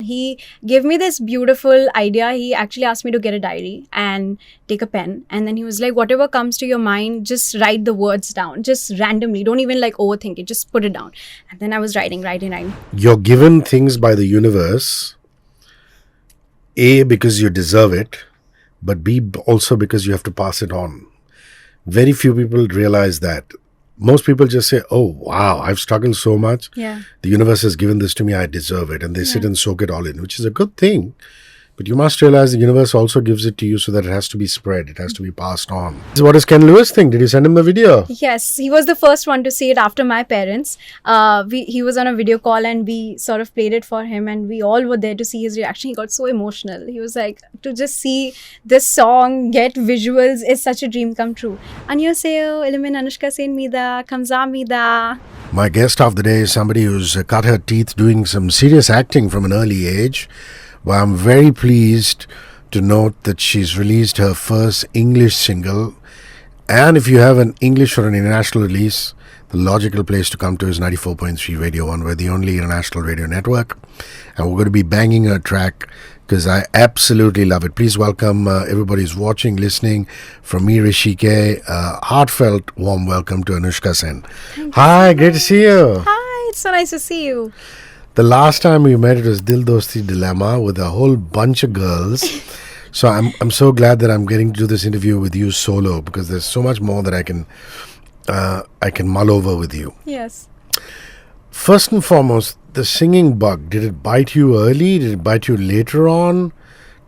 he gave me this beautiful idea. He actually asked me to get a diary and take a pen, and then he was like, whatever comes to your mind, just write the words down, just randomly, don't even like overthink it, just put it down. And then I was writing. You're given things by the universe, A, because you deserve it, but B, also because you have to pass it on. Very few people realize that. Most people just say, oh, wow, I've struggled so much. Yeah. The universe has given this to me, I deserve it. And they sit and soak it all in, which is a good thing. But you must realize the universe also gives it to you so that it has to be spread. It has to be passed on. So what does Ken Lewis think? Did you send him the video? Yes, he was the first one to see it after my parents. He was on a video call and we sort of played it for him, and we all were there to see his reaction. He got so emotional. He was like, to just see this song, get visuals is such a dream come true. Annyeonghaseyo, Ilimin Anushka Sen mida, kamsahamnida. My guest of the day is somebody who's cut her teeth doing some serious acting from an early age. Well, I'm very pleased to note that she's released her first English single. And if you have an English or an international release, the logical place to come to is 94.3 Radio 1. We're the only international radio network. And we're going to be banging her track because I absolutely love it. Please welcome everybody who's watching, listening. From me, Hrishi K, heartfelt warm welcome to Anushka Sen. Hi, great to see you. Hi, it's so nice to see you. The last time we met, it was Dil Dosti Dilemma with a whole bunch of girls. So I'm so glad that I'm getting to do this interview with you solo, because there's so much more that I can mull over with you. Yes. First and foremost, the singing bug, did it bite you early? Did it bite you later on?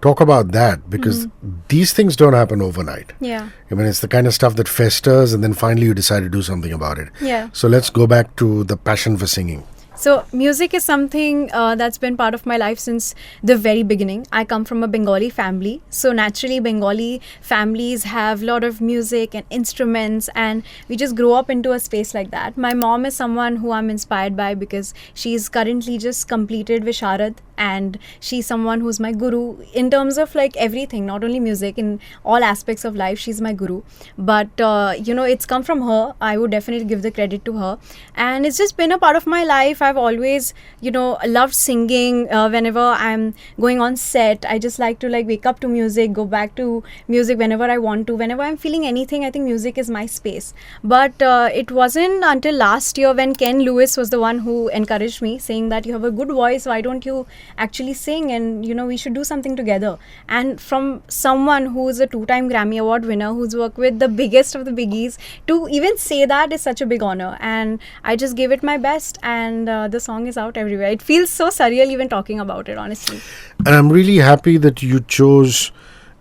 Talk about that, because these things don't happen overnight. Yeah. I mean, it's the kind of stuff that festers and then finally you decide to do something about it. Yeah. So let's go back to the passion for singing. So music is something that's been part of my life since the very beginning. I come from a Bengali family. So naturally, Bengali families have a lot of music and instruments, and we just grow up into a space like that. My mom is someone who I'm inspired by because she's currently just completed Visharad, and she's someone who's my guru in terms of like everything, not only music, in all aspects of life. She's my guru. But, it's come from her. I would definitely give the credit to her. And it's just been a part of my life. I've always, loved singing. Whenever I'm going on set, I just like to wake up to music, go back to music whenever I want to. Whenever I'm feeling anything, I think music is my space. But it wasn't until last year when Ken Lewis was the one who encouraged me, saying that you have a good voice, why don't you actually sing, and we should do something together. And from someone who's a 2-time Grammy Award winner, who's worked with the biggest of the biggies, to even say that is such a big honor. And I just gave it my best, and the song is out everywhere. It feels so surreal even talking about it, honestly. And I'm really happy that you chose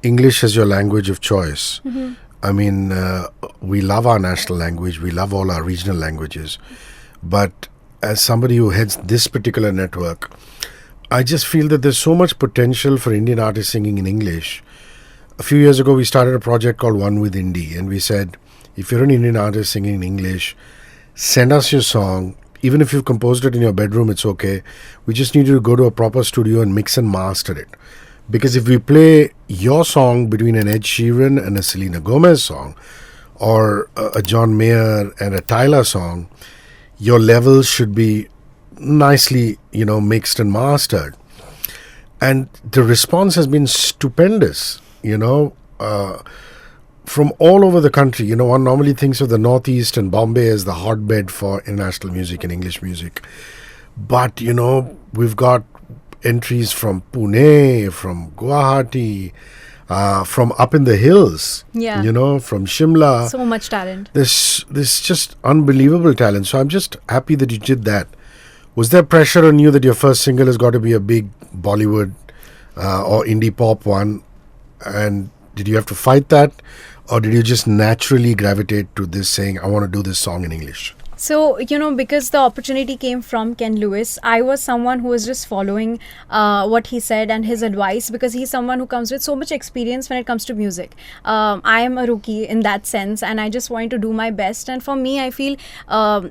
English as your language of choice. Mm-hmm. I mean, we love our national language, we love all our regional languages, but as somebody who heads this particular network, I just feel that there's so much potential for Indian artists singing in English. A few years ago, we started a project called One with Indie, and we said, if you're an Indian artist singing in English, send us your song. Even if you've composed it in your bedroom, it's okay. We just need you to go to a proper studio and mix and master it. Because if we play your song between an Ed Sheeran and a Selena Gomez song, or a John Mayer and a Tyler song, your levels should be nicely, mixed and mastered. And the response has been stupendous, from all over the country. One normally thinks of the Northeast and Bombay as the hotbed for international music and English music. But, we've got entries from Pune, from Guwahati, from up in the hills, from Shimla. So much talent. There's just unbelievable talent. So I'm just happy that you did that. Was there pressure on you that your first single has got to be a big Bollywood or indie pop one? And did you have to fight that? Or did you just naturally gravitate to this, saying, I want to do this song in English? So, because the opportunity came from Ken Lewis, I was someone who was just following what he said and his advice, because he's someone who comes with so much experience when it comes to music. I am a rookie in that sense, and I just wanted to do my best. And for me, I feel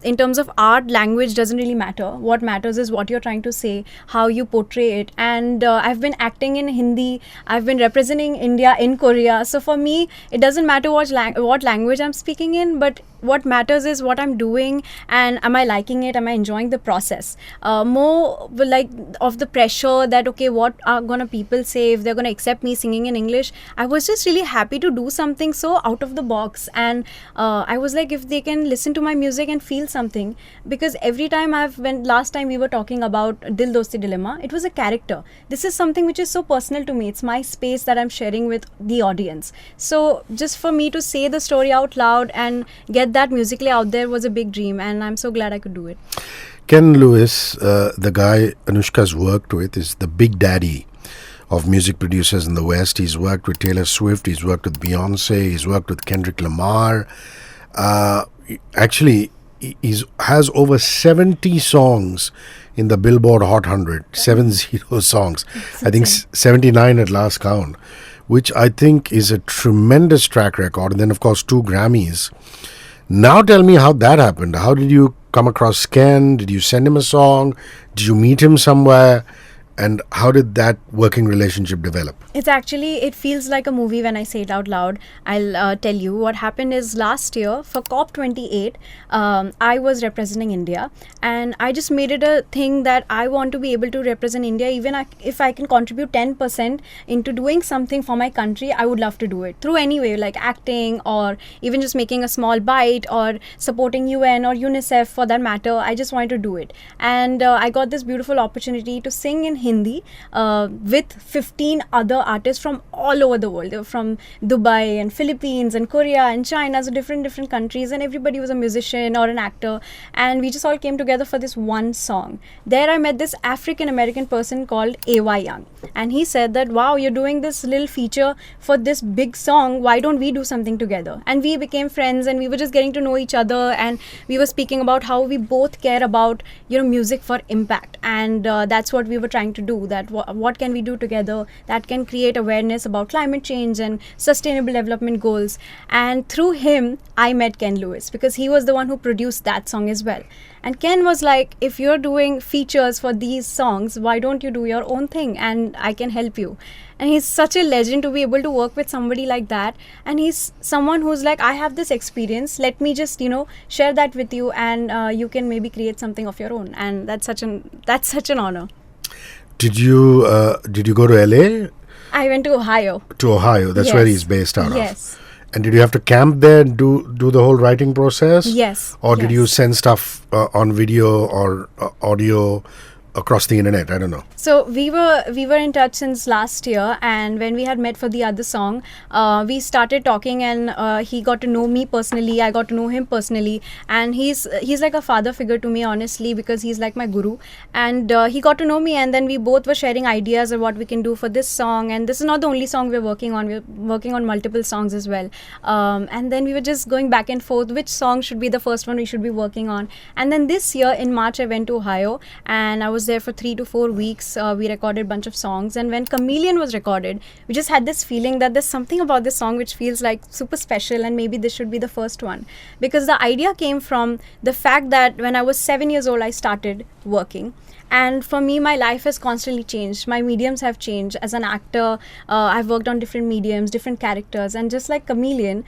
in terms of art, language doesn't really matter. What matters is what you're trying to say, how you portray it. And I've been acting in Hindi. I've been representing India in Korea. So for me, it doesn't matter what language I'm speaking in, but what matters is what I'm doing, singing and am I liking it, am I enjoying the process, more like of the pressure that okay, what are gonna people say if they're gonna accept me singing in English. I was just really happy to do something so out of the box, and I was like, if they can listen to my music and feel something, because every time when last time we were talking about Dil Dosti Dilemma, it was a character. This is something which is so personal to me. It's my space that I'm sharing with the audience. So just for me to say the story out loud and get that musically out there was a big dream, and I'm so glad I could do it. Ken Lewis, the guy Anushka's worked with, is the big daddy of music producers in the West. He's worked with Taylor Swift, he's worked with Beyonce, he's worked with Kendrick Lamar. Actually, he has over 70 songs in the Billboard Hot 100, 70 songs. I think 79 at last count, which I think is a tremendous track record. And then, of course, 2 Grammys. Now tell me how that happened. How did you come across Ken? Did you send him a song? Did you meet him somewhere? And how did that working relationship develop? It feels like a movie when I say it out loud. I'll tell you what happened is last year for COP28, I was representing India, and I just made it a thing that I want to be able to represent India. Even if I can contribute 10% into doing something for my country, I would love to do it through any way, like acting or even just making a small bite or supporting UN or UNICEF for that matter. I just wanted to do it. And I got this beautiful opportunity to sing in Hindi with 15 other artists from all over the world. They were from Dubai and Philippines and Korea and China, so different countries, and everybody was a musician or an actor, and we just all came together for this one song. There I met this African American person called A.Y. Young, and he said that, wow, you're doing this little feature for this big song, why don't we do something together? And we became friends, and we were just getting to know each other, and we were speaking about how we both care about, music for impact, and that's what we were trying to do, that what can we do together that can create awareness about climate change and sustainable development goals. And through him I met Ken Lewis, because he was the one who produced that song as well. And Ken was like, if you're doing features for these songs, why don't you do your own thing and I can help you. And he's such a legend to be able to work with somebody like that. And he's someone who's like, I have this experience, let me just share that with you, and you can maybe create something of your own. And that's such an honor. Did you go to LA? I went to Ohio. To Ohio, that's where he's based out of. Yes. And did you have to camp there and do the whole writing process? Yes. Or did you send stuff on video or audio across the internet? I don't know. So we were in touch since last year, and when we had met for the other song, we started talking, and he got to know me personally, I got to know him personally, and he's like a father figure to me, honestly, because he's like my guru. And he got to know me, and then we both were sharing ideas of what we can do for this song. And this is not the only song we're working on multiple songs as well. And then we were just going back and forth, which song should be the first one we should be working on. And then this year in March I went to Ohio, and I was there for 3 to 4 weeks. We recorded a bunch of songs, and when Chameleon was recorded, we just had this feeling that there's something about this song which feels like super special, and maybe this should be the first one. Because the idea came from the fact that when I was 7 years old, I started working. And for me, my life has constantly changed. My mediums have changed. As an actor, I've worked on different mediums, different characters, and just like Chameleon,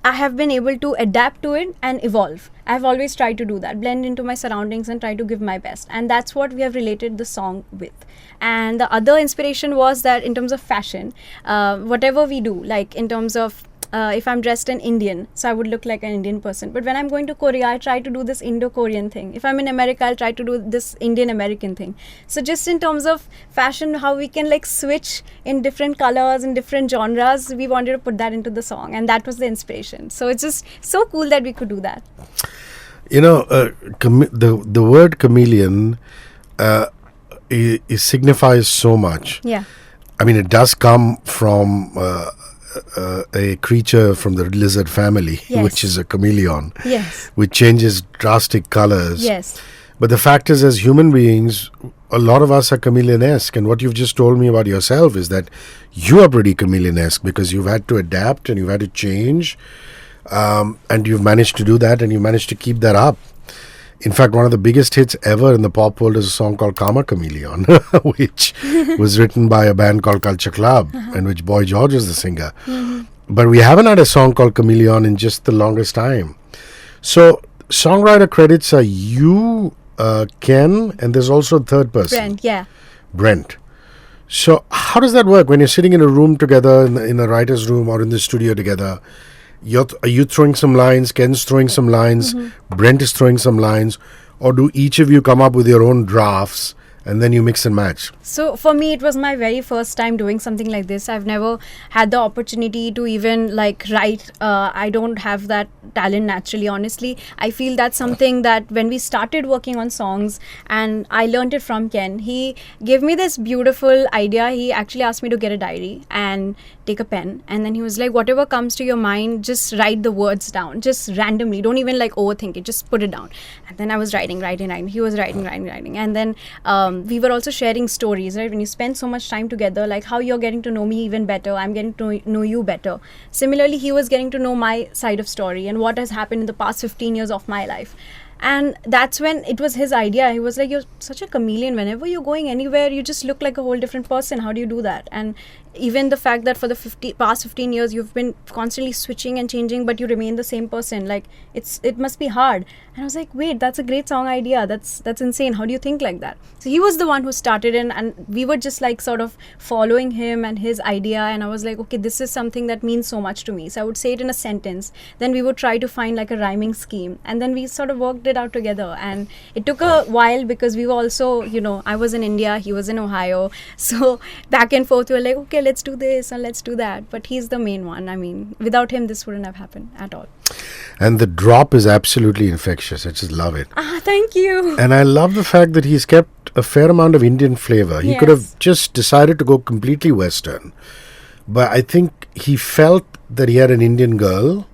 I have been able to adapt to it and evolve. I've always tried to do that, blend into my surroundings and try to give my best. And that's what we have related the song with. And the other inspiration was that in terms of fashion, whatever we do, like in terms of if I'm dressed in Indian, so I would look like an Indian person. But when I'm going to Korea, I try to do this Indo-Korean thing. If I'm in America, I'll try to do this Indian-American thing. So just in terms of fashion, how we can like switch in different colors and different genres, we wanted to put that into the song, and that was the inspiration. So it's just so cool that we could do that. The word chameleon it signifies so much. Yeah. I mean, it does come from a creature from the lizard family, yes, which is a chameleon, yes, which changes drastic colors. Yes. But the fact is, as human beings, a lot of us are chameleon-esque. And what you've just told me about yourself is that you are pretty chameleon-esque, because you've had to adapt and you've had to change. And you've managed to do that, and you managed to keep that up. In fact, one of the biggest hits ever in the pop world is a song called Karma Chameleon, which was written by a band called Culture Club, and which Boy George is the singer. Mm-hmm. But we haven't had a song called Chameleon in just the longest time. So songwriter credits are you, Ken, and there's also a third person. Brent, yeah. Brent. So how does that work when you're sitting in a room together, in a writer's room or in the studio together? Are you throwing some lines, Ken's throwing some lines, Brent is throwing some lines, or do each of you come up with your own drafts and then you mix and match? So for me, it was my very first time doing something like this. I've never had the opportunity to even like write. I don't have that talent naturally, honestly. I feel that's something that when we started working on songs, and I learned it from Ken, he gave me this beautiful idea. He actually asked me to get a diary and take a pen, and then he was like, whatever comes to your mind, just write the words down, just randomly. Don't even like overthink it, just put it down. And then I was writing. He was writing. And then we were also sharing stories, right? When you spend so much time together, like how you're getting to know me even better, I'm getting to know you better. Similarly, he was getting to know my side of story and what has happened in the past 15 years of my life. And that's when it was his idea. He was like, you're such a chameleon. Whenever you're going anywhere, you just look like a whole different person. How do you do that? And even the fact that for the past 15 years, you've been constantly switching and changing, but you remain the same person. Like, it must be hard. And I was like, wait, that's a great song idea. That's insane. How do you think like that? So he was the one who started it, and we were just like sort of following him and his idea. And I was like, okay, this is something that means so much to me. So I would say it in a sentence. Then we would try to find like a rhyming scheme. And then we sort of worked it out together. And it took a while because we were also, I was in India, he was in Ohio. So back and forth, we were like, okay, let's do this and let's do that. But he's the main one. I mean, without him, this wouldn't have happened at all. And the drop is absolutely infectious. I just love it. Thank you. And I love the fact that he's kept a fair amount of Indian flavor. He could have just decided to go completely Western. But I think he felt that he had an Indian girl,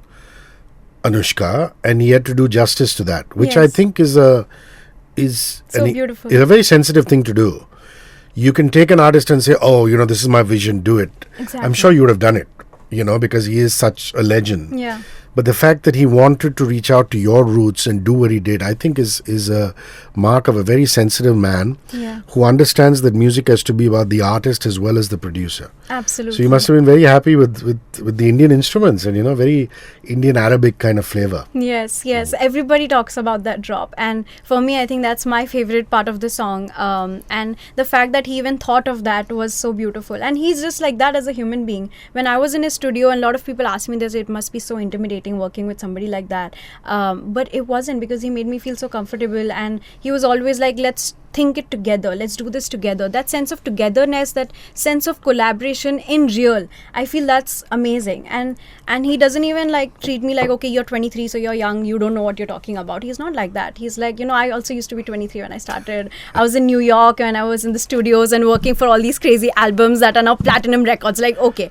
Anushka, and he had to do justice to that, which I think is beautiful. It's a very sensitive thing to do. You can take an artist and say, oh, this is my vision, do it. Exactly. I'm sure you would have done it, because he is such a legend. Yeah. But the fact that he wanted to reach out to your roots and do what he did, I think is a mark of a very sensitive man who understands that music has to be about the artist as well as the producer. Absolutely. So you must have been very happy with the Indian instruments and, very Indian Arabic kind of flavor. Yes. Everybody talks about that drop. And for me, I think that's my favorite part of the song. And the fact that he even thought of that was so beautiful. And he's just like that as a human being. When I was in his studio, and a lot of people asked me this, it must be so intimidating working with somebody like that. But it wasn't, because he made me feel so comfortable. And he was always like, let's think it together, let's do this together. That sense of togetherness, that sense of collaboration in real, I feel that's amazing. And he doesn't even like treat me like, okay, you're 23, so you're young, you don't know what you're talking about. He's not like that. He's like, I also used to be 23 when I started. I was in New York and I was in the studios and working for all these crazy albums that are now platinum records. Like, okay,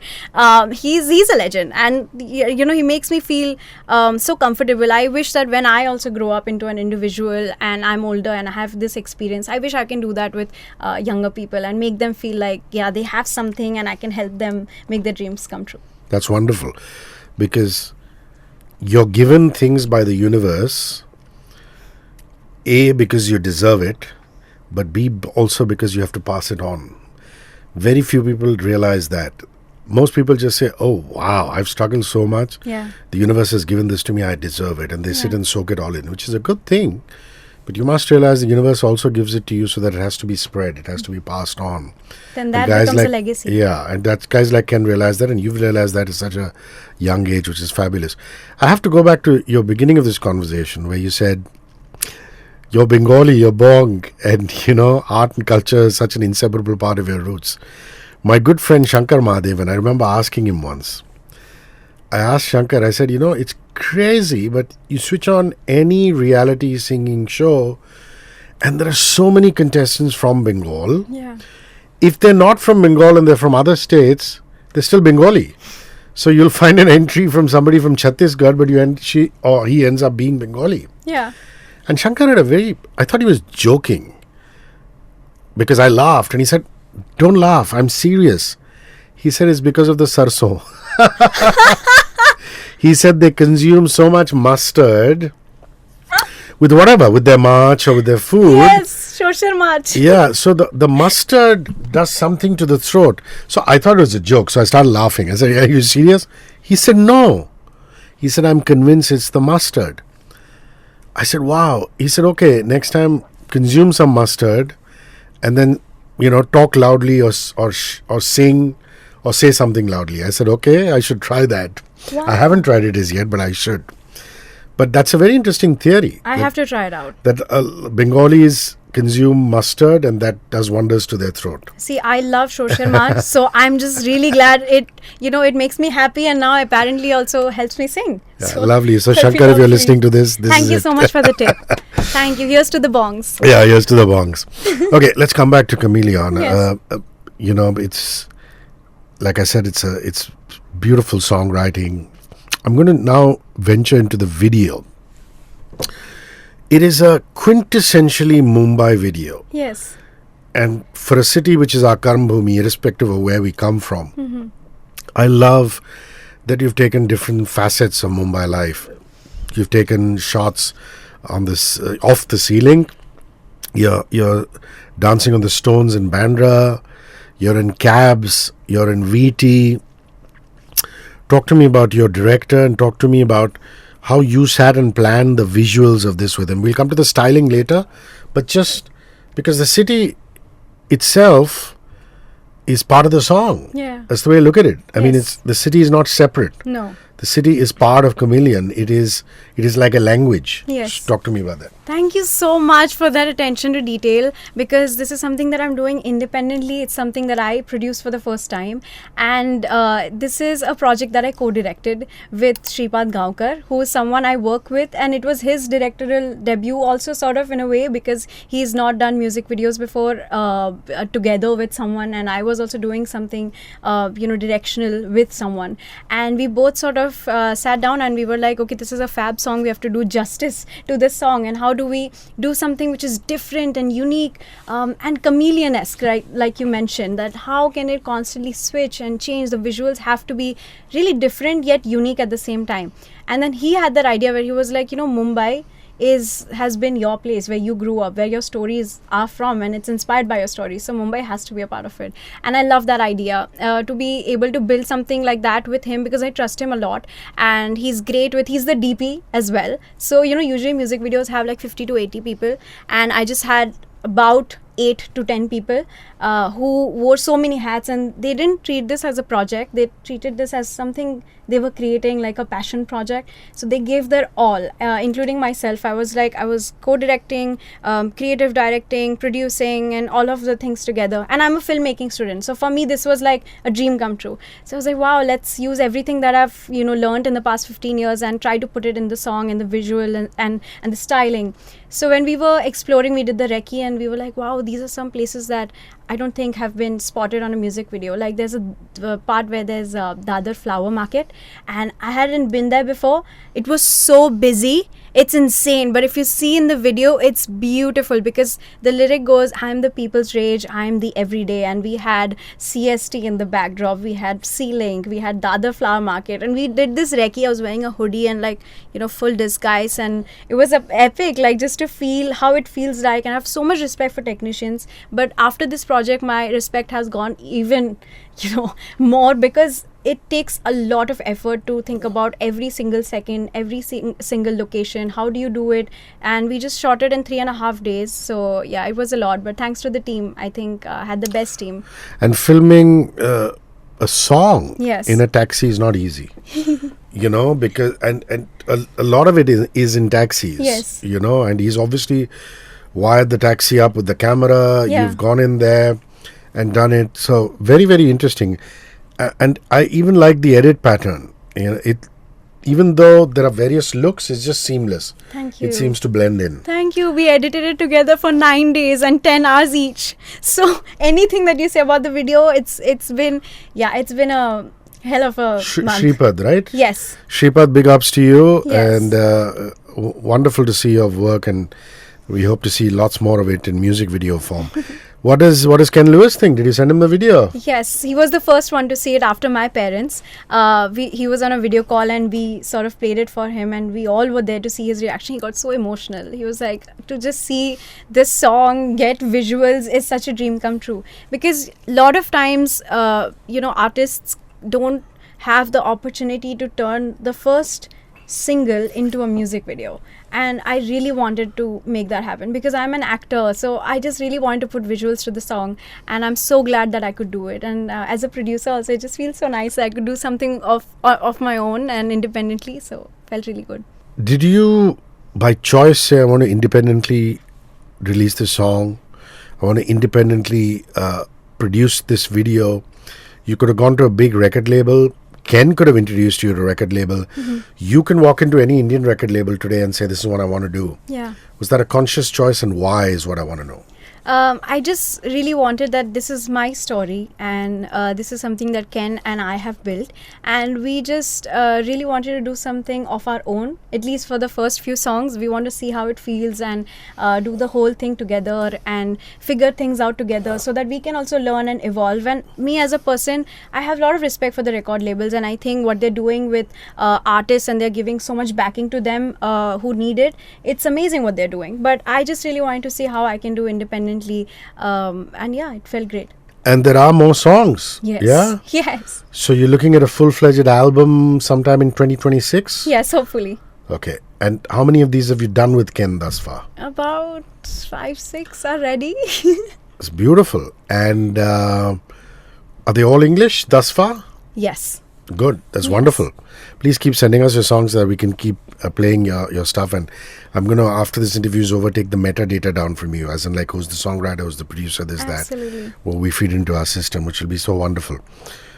he's a legend. And he makes me feel so comfortable. I wish that when I also grow up into an individual and I'm older and I have this experience, I wish I can do that with younger people and make them feel like, they have something and I can help them make their dreams come true. That's wonderful, because you're given things by the universe, A, because you deserve it, but B, also because you have to pass it on. Very few people realize that. Most people just say, oh, wow, I've struggled so much. Yeah. The universe has given this to me, I deserve it. And they sit and soak it all in, which is a good thing. But you must realize the universe also gives it to you so that it has to be spread. It has to be passed on. Then that becomes a legacy. Yeah, and that guys like Ken realize that, and you've realized that at such a young age, which is fabulous. I have to go back to your beginning of this conversation where you said, you're Bengali, you're Bong, and, art and culture is such an inseparable part of your roots. My good friend Shankar Mahadevan, I remember asking him once. I asked Shankar, I said, it's crazy, but you switch on any reality singing show and there are so many contestants from Bengal. Yeah. If they're not from Bengal and they're from other states, they're still Bengali. So you'll find an entry from somebody from Chhattisgarh, but he ends up being Bengali. Yeah. And Shankar had I thought he was joking, because I laughed and he said, don't laugh, I'm serious. He said it's because of the sarson. He said they consume so much mustard with their march or with their food. Yes, shosher march. Yeah, so the mustard does something to the throat. So I thought it was a joke, so I started laughing. I said, are you serious? He said, no. He said, I'm convinced it's the mustard. I said, wow. He said, okay, next time consume some mustard and then, talk loudly or sing or say something loudly. I said, okay, I should try that. Wow. I haven't tried it as yet, but I should. But that's a very interesting theory. I have to try it out. That Bengalis consume mustard and that does wonders to their throat. See, I love Shosher March, so I'm just really glad it makes me happy, and now apparently also helps me sing. Yeah, So, lovely. So happy Shankar, if you're lovely. listening to this Thank is you it. so much for the tip. Thank you. Here's to the bongs. Yeah, here's to the bongs. Okay, let's come back to Chameleon. Yes. It's like I said, it's beautiful songwriting. I'm going to now venture into the video. It is a quintessentially Mumbai video. Yes. And for a city which is our Karma Bhumi, irrespective of where we come from, I love that you've taken different facets of Mumbai life. You've taken shots on this off the ceiling. You're dancing on the stones in Bandra. You're in cabs. You're in VT. Talk to me about your director and talk to me about how you sat and planned the visuals of this with him. We'll come to the styling later, but just because the city itself is part of the song. Yeah. That's the way I look at it. I mean, Yes. the city is not separate. No. The city is part of Chameleon. It is like a language. Yes. Talk to me about that. Thank you so much for that attention to detail, because this is something that I'm doing independently. It's something that I produced for the first time, and this is a project that I co-directed with Shripad Gaonkar, who is someone I work with, and it was his directorial debut also, sort of, in a way, because he's not done music videos before together with someone, and I was also doing something directional with someone, and we both sort of sat down and we were like, okay, this is a fab song, we have to do justice to this song, and how do we do something which is different and unique and chameleon-esque, right? Like you mentioned, that how can it constantly switch and change? The visuals have to be really different yet unique at the same time. And then he had that idea where he was like, Mumbai has been your place where you grew up, where your stories are from, and it's inspired by your stories, so Mumbai has to be a part of it. And I love that idea, to be able to build something like that with him, because I trust him a lot, and he's great he's the DP as well. So usually music videos have like 50 to 80 people, and I just had about 8 to 10 people who wore so many hats, and they didn't treat this as a project. They treated this as something they were creating, like a passion project. So they gave their all, including myself. I was co-directing, creative directing, producing, and all of the things together. And I'm a filmmaking student, so for me this was like a dream come true. So I was like, wow, let's use everything that I've learned in the past 15 years and try to put it in the song and the visual and the styling. So when we were exploring, we did the recce, and we were like, wow, these are some places that I don't think have been spotted on a music video. Like there's a part where there's Dadar Flower Market, and I hadn't been there before. It was so busy. It's insane. But if you see in the video, it's beautiful, because the lyric goes, I'm the people's rage, I'm the everyday. And we had CST in the backdrop. We had C-Link. We had Dadar Flower Market. And we did this recce. I was wearing a hoodie and full disguise. And it was epic, just to feel how it feels like. And I have so much respect for technicians. But after this project, my respect has gone even, more, because it takes a lot of effort to think about every single second, every single location. How do you do it? And we just shot it in 3.5 days. So yeah, it was a lot. But thanks to the team, I think I had the best team. And filming a song Yes. in a taxi is not easy. Because and a lot of it is in taxis. Yes. And he's obviously wired the taxi up with the camera. Yeah. You've gone in there and done it. So very, very interesting. And I even like the edit pattern. Even though there are various looks, it's just seamless. Thank you. It seems to blend in. Thank you. We edited it together for 9 days and 10 hours each. So anything that you say about the video, it's been a hell of a month. Shripad, right? Yes. Shripad, big ups to you. Yes. And wonderful to see your work, and we hope to see lots more of it in music video form. What does Ken Lewis think? Did you send him the video? Yes, he was the first one to see it after my parents. He was on a video call, and we sort of played it for him, and we all were there to see his reaction. He got so emotional. He was like, to just see this song, get visuals, is such a dream come true. Because a lot of times, artists don't have the opportunity to turn the first single into a music video. and I really wanted to make that happen because I'm an actor, so I just really wanted to put visuals to the song, and I'm so glad that I could do it. And as a producer also, it just feels so nice that I could do something of my own and independently, so felt really good. Did you, by choice, say, I want to independently release the song, I want to independently produce this video? You could have gone to a big record label. Ken could have introduced you to a record label. You can walk into any Indian record label today and say, this is what I want to do. Yeah. Was that a conscious choice, and why is what I want to know? I just really wanted that this is my story, and this is something that Ken and I have built, and we just really wanted to do something of our own, at least for the first few songs. We want to see how it feels and do the whole thing together and figure things out together so that we can also learn and evolve. And me as a person, I have a lot of respect for the record labels, and I think what they're doing with artists, and they're giving so much backing to them who need it. It's amazing what they're doing, but I just really wanted to see how I can do independently. And yeah, it felt great. And there are more songs. Yes. Yeah? Yes. So you're looking at a full-fledged album sometime in 2026? Yes, hopefully. Okay. And how many of these have you done with Ken thus far? About 5, 6 are ready. It's beautiful. And are they all English thus far? Yes. Good. That's Yes. wonderful. Please keep sending us your songs so that we can keep playing your stuff. And I'm going to, after this interview is over, take the metadata down from you, as in like who's the songwriter, who's the producer, this, Absolutely. that. Well, we feed into our system, which will be so wonderful.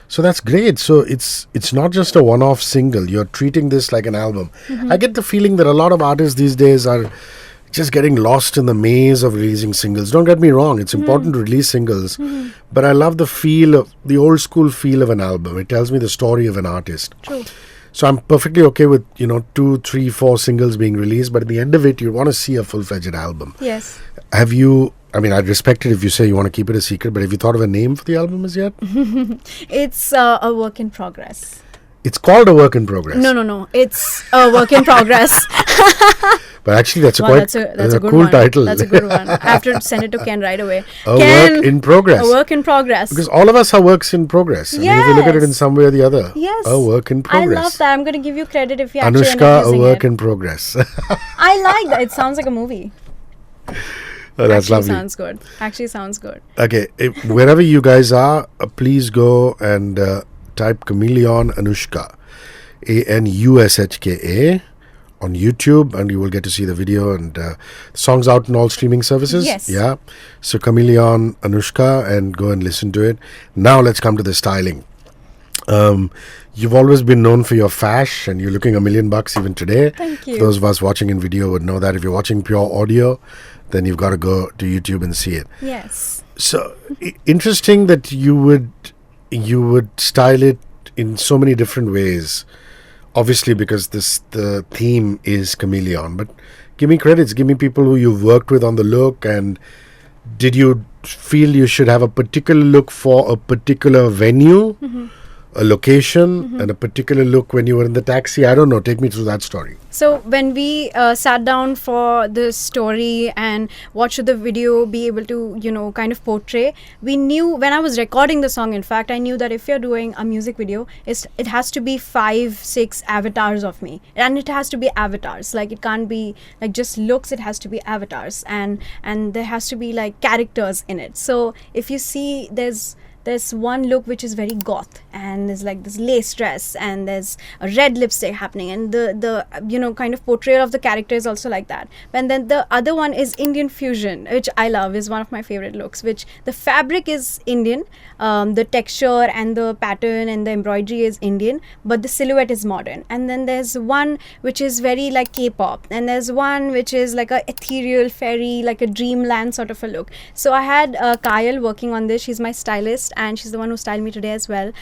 So that's great. So it's not just a one-off single. You're treating this like an album. I get the feeling that a lot of artists these days are just getting lost in the maze of releasing singles. Don't get me wrong, it's important to release singles, but I love the feel of the old school feel of an album. It tells me the story of an artist. True. So I'm perfectly okay with 2, 3, 4 singles being released, but at the end of it, you want to see a full-fledged album. Yes. Have you? I mean, I'd respect it if you say you want to keep it a secret, but have you thought of a name for the album as yet? It's a work in progress. It's called a work in progress. No. It's a work in progress. But actually, that's Wow, that's a good cool one. title. That's a good one. I have to send it to Ken right away. A Ken, work in progress. A work in progress. Because all of us are works in progress. I mean, if you look at it in some way or the other. Yes. A work in progress. I love that. I'm going to give you credit if you actually end up Anushka, a using work it. in progress. I like that. It sounds like a movie. Oh, that's lovely. Actually sounds good. Okay, wherever you guys are, please go and type Chameleon Anushka, Anushka, on YouTube, and you will get to see the video, and the song's out in all streaming services. Yes. Yeah. So Chameleon Anushka, and go and listen to it. Now let's come to the styling. You've always been known for your fash, and you're looking $1,000,000 even today. Thank you. For those of us watching in video would know that. If you're watching pure audio, then you've got to go to YouTube and see it. Yes. So interesting that you would style it in so many different ways. Obviously, because the theme is Chameleon. But give me credits. Give me people who you've worked with on the look. And did you feel you should have a particular look for a particular venue, a location, and a particular look when you were in the taxi? I don't know. Take me through that story. So when we sat down for the story and what should the video be able to, kind of portray, we knew when I was recording the song, in fact, I knew that if you're doing a music video, it has to be 5, 6 avatars of me. And it has to be avatars. Like, it can't be like just looks, it has to be avatars. And there has to be like characters in it. So if you see, there's one look which is very goth, and there's like this lace dress, and there's a red lipstick happening, and the kind of portrayal of the character is also like that. And then the other one is Indian fusion, which I love, is one of my favorite looks, which the fabric is Indian, the texture and the pattern and the embroidery is Indian, but the silhouette is modern. And then there's one which is very like K-pop, and there's one which is like a ethereal fairy, like a dreamland sort of a look. So I had Kyle working on this. She's my stylist, and she's the one who styled me today as well.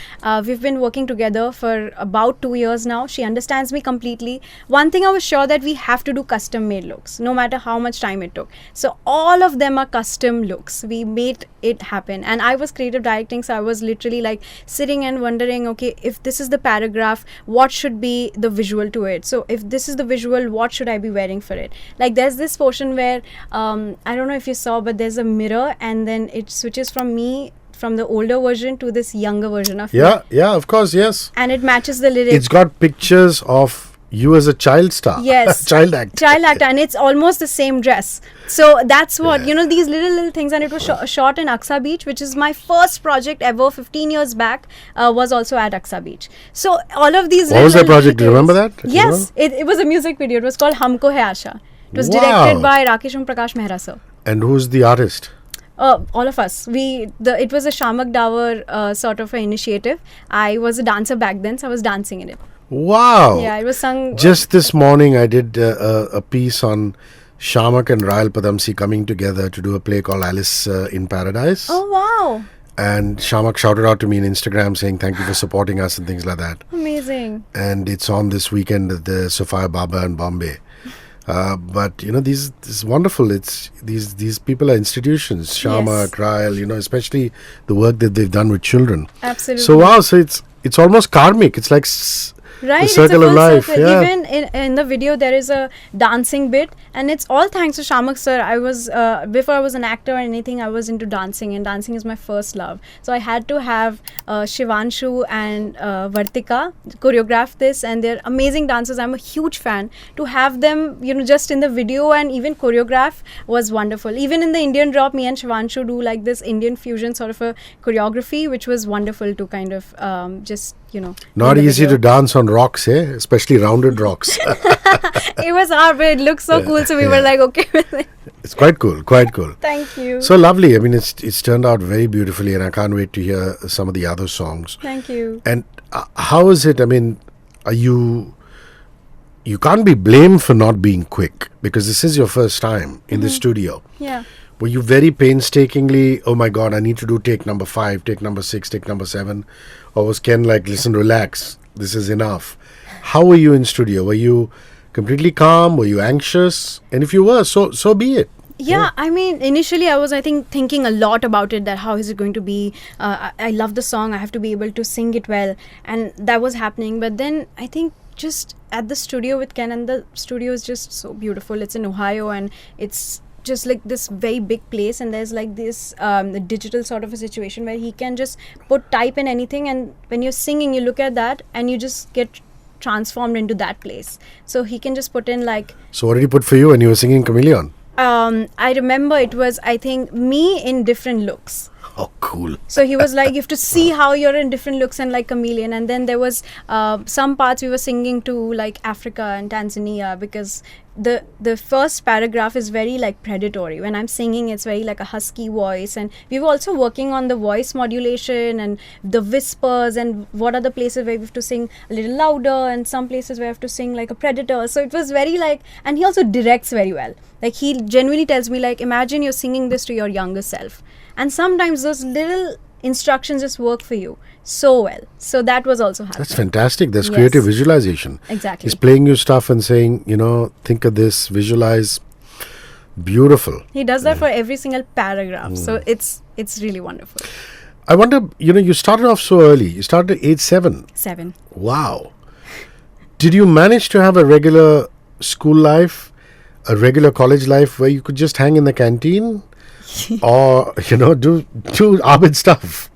We've been working together for about 2 years now. She understands me completely. One thing I was sure that we have to do custom made looks, no matter how much time it took. So all of them are custom looks. We made it happen. And I was creative directing, so I was literally like sitting and wondering, okay, if this is the paragraph, what should be the visual to it? So if this is the visual, what should I be wearing for it? Like, there's this portion where, I don't know if you saw, but there's a mirror, and then it switches from the older version to this younger version of me. Yeah, of course, yes. And it matches the lyrics. It's got pictures of You as a child star. Yes. Child actor. Child actor, and it's almost the same dress. So that's what, these little things. And it was shot in Aksa Beach, which is my first project ever 15 years back, was also at Aksa Beach. So all of these What was that project? details. Do you remember that? Yes, it was a music video. It was called Humko Hai Asha. It was directed by Rakesh and Prakash Mehra sir. And who's the artist? All of us. It was a Shamak Davar sort of an initiative. I was a dancer back then, so I was dancing in it. Wow. Yeah, it was sung. Just this morning, I did a piece on Shamak and Rayal Padamsi coming together to do a play called Alice in Paradise. Oh, wow. And Shamak shouted out to me on Instagram saying thank you for supporting us and things like that. Amazing. And it's on this weekend at the Sophia Baba in Bombay. But this is wonderful. It's these people are institutions. Shamak, Rayal, especially the work that they've done with children. Absolutely. So wow, so it's almost karmic. It's like right, the circle of life. Circle. Yeah. Even in the video, there is a dancing bit, and it's all thanks to Shamak sir. I was before I was an actor or anything, I was into dancing, and dancing is my first love. So I had to have Shivanshu and Vartika choreograph this, and they're amazing dancers. I'm a huge fan. To have them, just in the video and even choreograph was wonderful. Even in the Indian drop, me and Shivanshu do like this Indian fusion sort of a choreography, which was wonderful to kind of Not easy to dance on rocks, especially rounded rocks. It was hard, but it looked so cool, so we were like, okay with it. It's quite cool, quite cool. Thank you. So lovely. I mean, it's turned out very beautifully, and I can't wait to hear some of the other songs. Thank you. And how is it? I mean, are you can't be blamed for not being quick, because this is your first time in the studio. Yeah. Were you very painstakingly, oh my God, I need to do take number 5, take number 6, take number 7? Or was Ken like, listen, relax, this is enough? How were you in studio? Were you completely calm? Were you anxious? And if you were, so be it. Yeah, I mean, initially I was, thinking a lot about it, that how is it going to be? I love the song, I have to be able to sing it well. And that was happening. But then I think just at the studio with Ken, and the studio is just so beautiful. It's in Ohio, and it's just like this very big place, and there's like this digital sort of a situation where he can just type in anything, and when you're singing you look at that and you just get transformed into that place. So he can just put in like... So what did he put for you when you were singing Chameleon? I remember it was, I think, me in different looks. Oh, cool. So he was like, you have to see how you're in different looks and like Chameleon. And then there was some parts we were singing to like Africa and Tanzania, because the first paragraph is very like predatory. When I'm singing, it's very like a husky voice. And we were also working on the voice modulation and the whispers, and what are the places where we have to sing a little louder, and some places where I have to sing like a predator. So it was very like, and he also directs very well. Like he genuinely tells me like, imagine you're singing this to your younger self. And sometimes those little instructions just work for you so well. So that was also happening. That's fantastic. That's creative visualization. Exactly. He's playing you stuff and saying, think of this, visualize. Beautiful. He does that for every single paragraph. So it's really wonderful. I wonder, you started off so early. You started at age 7. 7. Wow. Did you manage to have a regular school life, a regular college life where you could just hang in the canteen? Or do Abid stuff?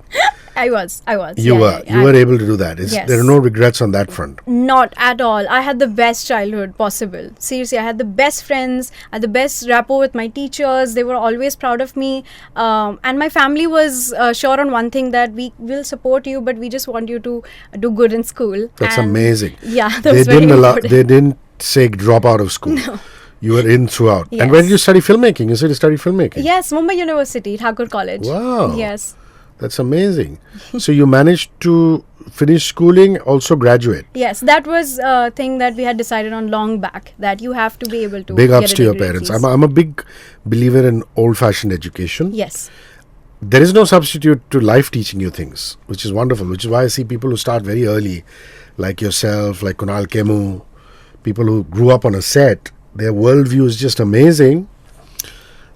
I was. You were able to do that. There are no regrets on that front. Not at all. I had the best childhood possible. Seriously, I had the best friends. I had the best rapport with my teachers. They were always proud of me. And my family was sure on one thing, that we will support you, but we just want you to do good in school. That's amazing. Yeah, that's very important. They didn't say drop out of school. No. You were in throughout. Yes. And where did you study filmmaking? You said you studied filmmaking? Yes, Mumbai University, Thakur College. Wow. Yes. That's amazing. So you managed to finish schooling, also graduate? Yes, that was a thing that we had decided on long back, that you have to be able to Big ups to your parents. I'm a big believer in old-fashioned education. Yes. There is no substitute to life teaching you things, which is wonderful, which is why I see people who start very early, like yourself, like Kunal Kemu, people who grew up on a set. Their worldview is just amazing,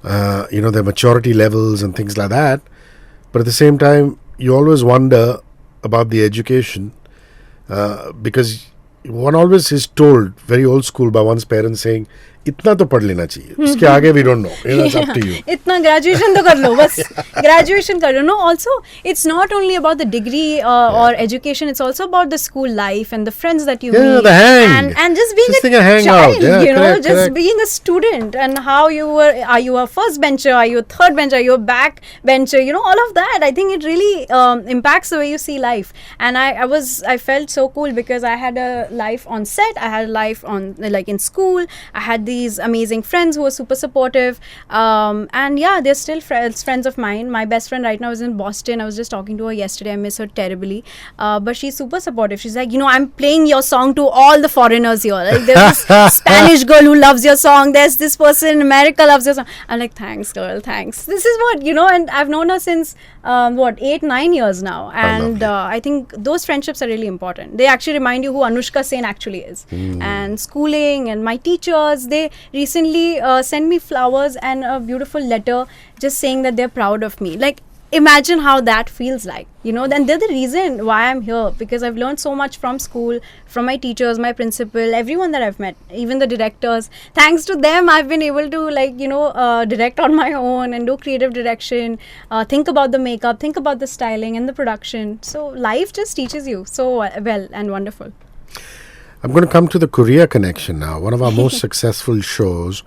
their maturity levels and things like that. But at the same time, you always wonder about the education, because one always is told, very old school, by one's parents saying, इतना तो पढ़ लेना चाहिए, उसके आगे we don't know. It's up to you. इतना graduation तो कर लो बस. Graduation कर लो. No, also it's not only about the degree or education. It's also about the school life and the friends that you meet. The hang. And just being just a hang child, out. Yeah, you know, correct, just correct. being a student and how you were. Are you a first bencher? Are you a third bencher? Are you a back bencher? You know, all of that. I think it really impacts the way you see life. And I felt so cool because I had a life on set. I had a life on like in school. I had these amazing friends who were super supportive. And yeah, they're still friends of mine. My best friend right now is in Boston. I was just talking to her yesterday. I miss her terribly. But she's super supportive. She's like, you know, I'm playing your song to all the foreigners here. Like, there's this Spanish girl who loves your song. There's this person in America loves your song. I'm like, thanks, girl, thanks. This is what, you know, and I've known her since, 8-9 years now. And I think those friendships are really important. They actually remind you who Anushka Sen actually is. And schooling and my teachers, they recently sent me flowers and a beautiful letter just saying that they're proud of me. Like, imagine how that feels like, you know. Then they're the reason why I'm here, because I've learned so much from school, from my teachers, my principal, everyone that I've met, even the directors. Thanks to them, I've been able to, like, you know, direct on my own and do creative direction, think about the makeup, think about the styling and the production. So life just teaches you so well and wonderful. I'm going to come to the Korea connection now. One of our most successful shows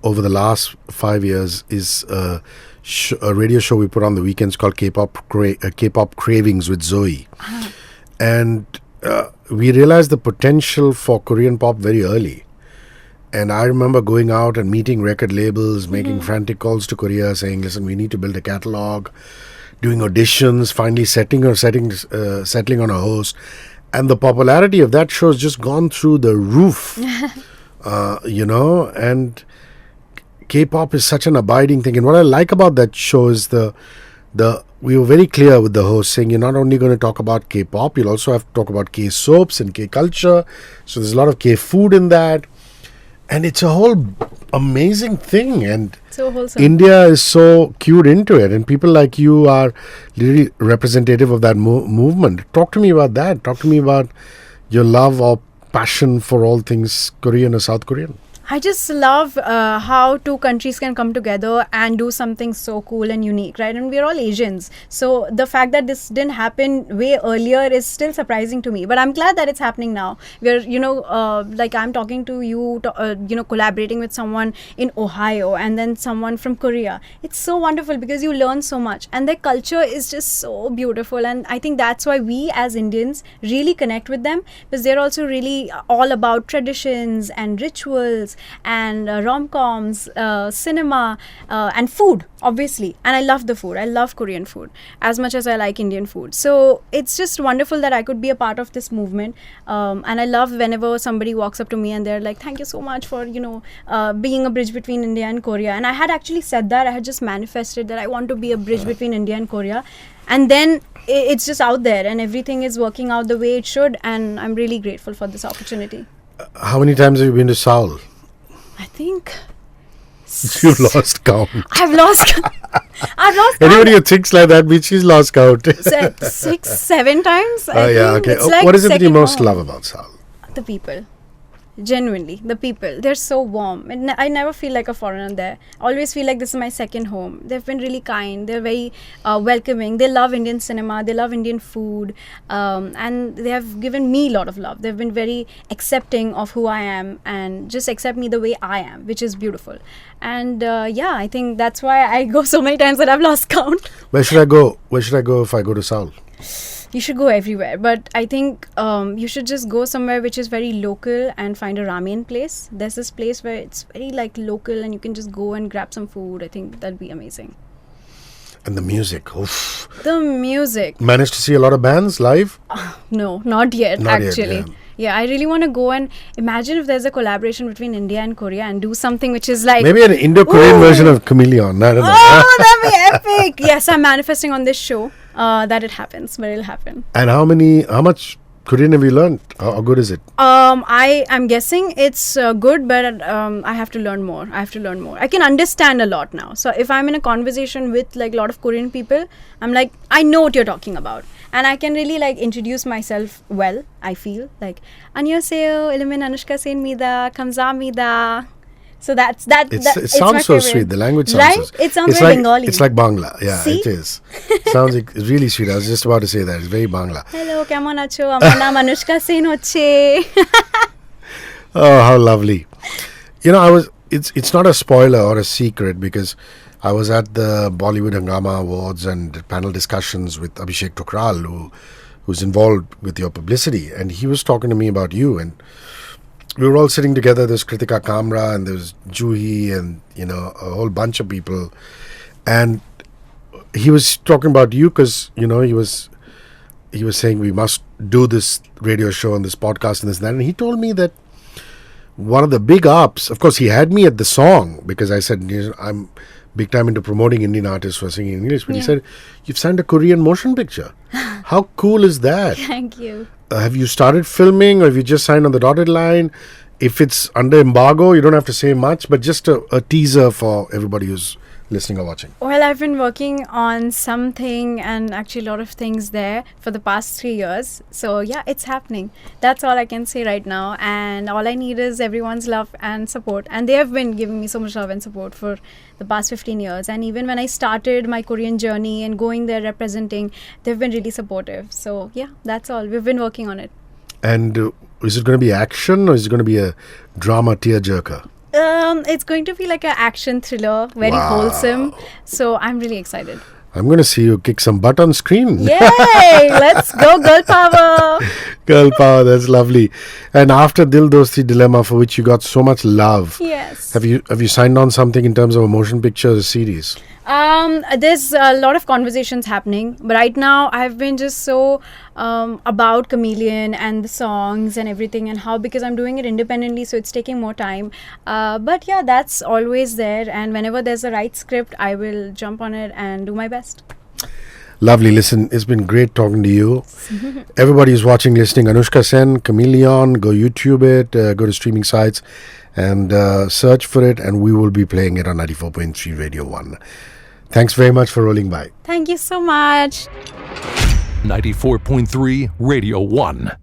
over the last 5 years is a radio show we put on the weekends called K-pop Cravings with Zoe. And we realized the potential for Korean pop very early. And I remember going out and meeting record labels, making frantic calls to Korea saying, listen, we need to build a catalog, doing auditions, finally settling on a host. And the popularity of that show has just gone through the roof, you know, and K-pop is such an abiding thing. And what I like about that show is we were very clear with the host saying you're not only going to talk about K-pop, you'll also have to talk about K-soaps and K-culture. So there's a lot of K-food in that. And it's a whole amazing thing. And so wholesome. India is so cued into it. And people like you are really representative of that movement. Talk to me about that. Talk to me about your love or passion for all things Korean or South Korean. I just love how two countries can come together and do something so cool and unique, right? And we're all Asians. So the fact that this didn't happen way earlier is still surprising to me. But I'm glad that it's happening now. We're, you know, like I'm talking to you, you know, collaborating with someone in Ohio and then someone from Korea. It's so wonderful because you learn so much. And their culture is just so beautiful. And I think that's why we as Indians really connect with them, because they're also really all about traditions and rituals and rom-coms, cinema, and food, obviously. And I love the food. I love Korean food as much as I like Indian food. So it's just wonderful that I could be a part of this movement. And I love whenever somebody walks up to me and they're like, thank you so much for, you know, being a bridge between India and Korea. And I had actually said that. I had just manifested that I want to be a bridge between India and Korea. And then it's just out there and everything is working out the way it should. And I'm really grateful for this opportunity. How many times have you been to Seoul? I think you've lost count. I've lost count. Anybody who thinks like that means she's lost count. 6-7 times. Yeah, okay. Like what is it that you most love about Seoul? The people. Genuinely, the people. They're so warm. And I never feel like a foreigner there. I always feel like this is my second home. They've been really kind. They're very welcoming. They love Indian cinema. They love Indian food. And they have given me a lot of love. They've been very accepting of who I am and just accept me the way I am, which is beautiful. And yeah, I think that's why I go so many times that I've lost count. Where should I go? Where should I go if I go to Seoul? You should go everywhere, but I think you should just go somewhere which is very local and find a ramen place. There's this place where it's very like local and you can just go and grab some food. I think that'd be amazing. And the music, oof. The music. Managed to see a lot of bands live? No, not yet, actually. Yet, yeah, I really want to go and imagine if there's a collaboration between India and Korea and do something which is like... Maybe an Indo-Korean version of Chameleon. I don't know. Oh, that'd be epic. Yes, I'm manifesting on this show that it happens, but it'll happen. And how much Korean have you learned? How good is it? I'm guessing it's good, but I have to learn more. I can understand a lot now. So if I'm in a conversation with like a lot of Korean people, I'm like, I know what you're talking about. And I can really like introduce myself well, I feel. Like, 안녕하세요, 이름은 Anushka Sen 입니다. 감사합니다. So that. It It's my sounds so favorite. sweet. The language sounds Right? so, It sounds it's very like Bengali. it's like Bangla. Yeah, See? it is. Sounds like it's really sweet. I was just about to say that. It's very Bangla. Hello, কেমন আছো? আমার নাম Anushka Sen হচ্ছে. Oh, how lovely. It's not a spoiler or a secret because I was at the Bollywood Hangama Awards and panel discussions with Abhishek Tokral, who's involved with your publicity, and he was talking to me about you, and we were all sitting together. There's Kritika Kamra and there's Juhi and a whole bunch of people, and he was talking about you because he was saying we must do this radio show and this podcast and this and that, and he told me that one of the big ups, of course, he had me at the song because I said I'm big time into promoting Indian artists who are singing in English, but he said you've signed a Korean motion picture. How cool is that? Thank you. Have you started filming, or have you just signed on the dotted line? If it's under embargo, you don't have to say much, but just a teaser for everybody who's listening or watching. Well, I've been working on something and actually a lot of things there for the past 3 years. So yeah, it's happening. That's all I can say right now. And all I need is everyone's love and support. And they have been giving me so much love and support for the past 15 years. And even when I started my Korean journey and going there representing, they've been really supportive. So yeah, that's all. We've been working on it. And is it going to be action, or is it going to be a drama tearjerker? It's going to be like an action thriller, very wholesome. So I'm really excited. I'm going to see you kick some butt on screen. Yay! Let's go, girl power! Girl power, that's lovely. And after Dil Dosti Dilemma, for which you got so much love, Yes. have you signed on something in terms of a motion picture or a series? There's a lot of conversations happening, but right now I've been just so about Chameleon and the songs and everything, and how, because I'm doing it independently, so it's taking more time. But yeah, that's always there, and whenever there's a right script, I will jump on it and do my best. Lovely. Listen, it's been great talking to you. Everybody who's watching, listening, Anushka Sen, Chameleon, go YouTube it, go to streaming sites and search for it, and we will be playing it on 94.3 Radio 1. Thanks very much for rolling by. Thank you so much. 94.3 Radio 1.